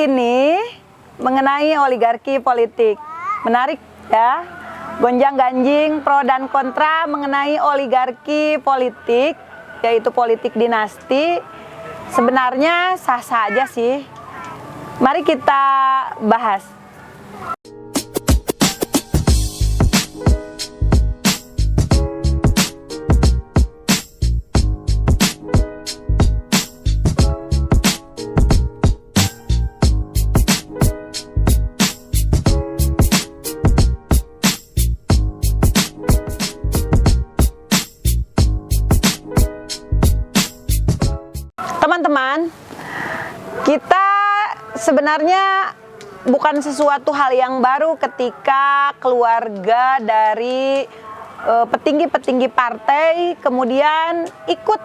kali ini mengenai oligarki politik. Menarik ya, gonjang-ganjing pro dan kontra mengenai oligarki politik, yaitu politik dinasti. Sebenarnya sah-sah aja sih. Mari kita bahas. Teman-teman, kita sebenarnya bukan sesuatu hal yang baru ketika keluarga dari petinggi-petinggi partai kemudian ikut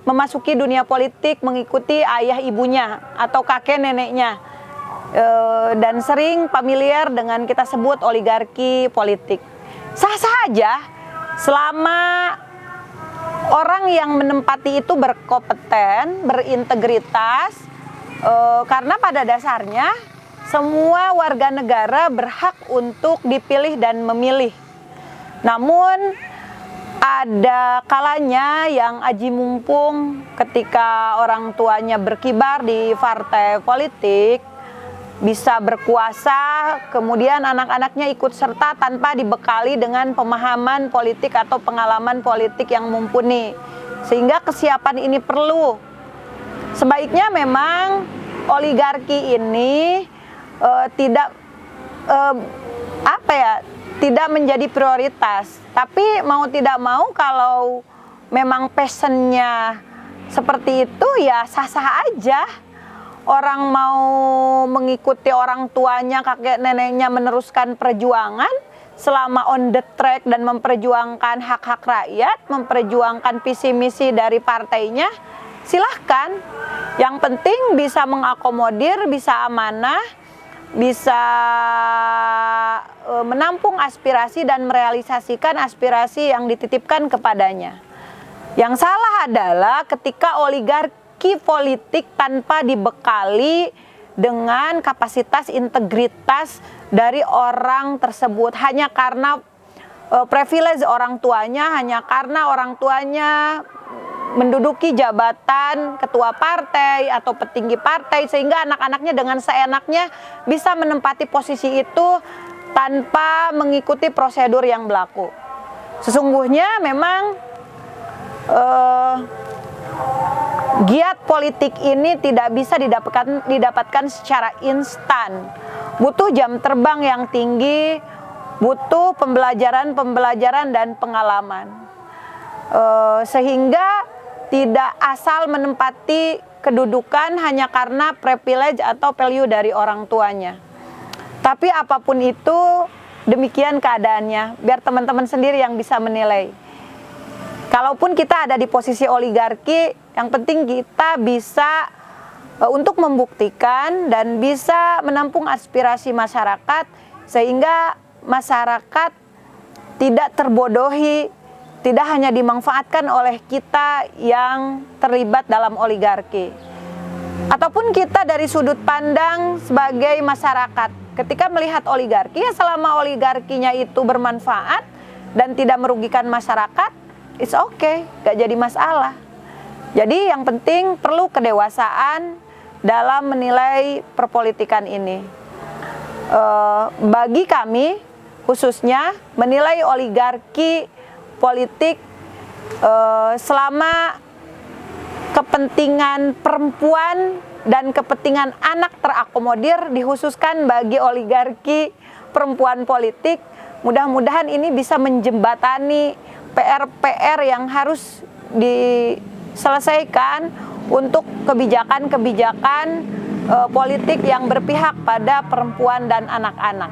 memasuki dunia politik, mengikuti ayah ibunya atau kakek neneknya, dan sering familiar dengan kita sebut oligarki politik. Sah-sah aja selama orang yang menempati itu berkompeten, berintegritas, karena pada dasarnya semua warga negara berhak untuk dipilih dan memilih. Namun ada kalanya yang aji mumpung ketika orang tuanya berkibar di partai politik, bisa berkuasa, kemudian anak-anaknya ikut serta tanpa dibekali dengan pemahaman politik atau pengalaman politik yang mumpuni. Sehingga kesiapan ini perlu. Sebaiknya memang oligarki ini tidak menjadi prioritas. Tapi mau tidak mau kalau memang passionnya seperti itu ya sah-sah aja. Orang mau mengikuti orang tuanya, kakek neneknya meneruskan perjuangan selama on the track dan memperjuangkan hak-hak rakyat, memperjuangkan visi misi dari partainya, silahkan. Yang penting bisa mengakomodir, bisa amanah, bisa menampung aspirasi dan merealisasikan aspirasi yang dititipkan kepadanya. Yang salah adalah ketika oligarki politik tanpa dibekali dengan kapasitas integritas dari orang tersebut hanya karena privilege orang tuanya, hanya karena orang tuanya menduduki jabatan ketua partai atau petinggi partai, sehingga anak-anaknya dengan seenaknya bisa menempati posisi itu tanpa mengikuti prosedur yang berlaku. Sesungguhnya memang giat politik ini tidak bisa didapatkan secara instan. Butuh jam terbang yang tinggi, butuh pembelajaran dan pengalaman. Sehingga tidak asal menempati kedudukan hanya karena privilege atau value dari orang tuanya. Tapi apapun itu, demikian keadaannya. Biar teman-teman sendiri yang bisa menilai. Kalaupun kita ada di posisi oligarki, yang penting kita bisa untuk membuktikan dan bisa menampung aspirasi masyarakat sehingga masyarakat tidak terbodohi, tidak hanya dimanfaatkan oleh kita yang terlibat dalam oligarki. Ataupun kita dari sudut pandang sebagai masyarakat, ketika melihat oligarki, ya selama oligarkinya itu bermanfaat dan tidak merugikan masyarakat, it's okay, gak jadi masalah. Jadi yang penting perlu kedewasaan dalam menilai perpolitikan ini. Bagi kami khususnya menilai oligarki politik selama kepentingan perempuan dan kepentingan anak terakomodir, dikhususkan bagi oligarki perempuan politik, mudah-mudahan ini bisa menjembatani PR-PR yang harus diselesaikan untuk kebijakan-kebijakan politik yang berpihak pada perempuan dan anak-anak.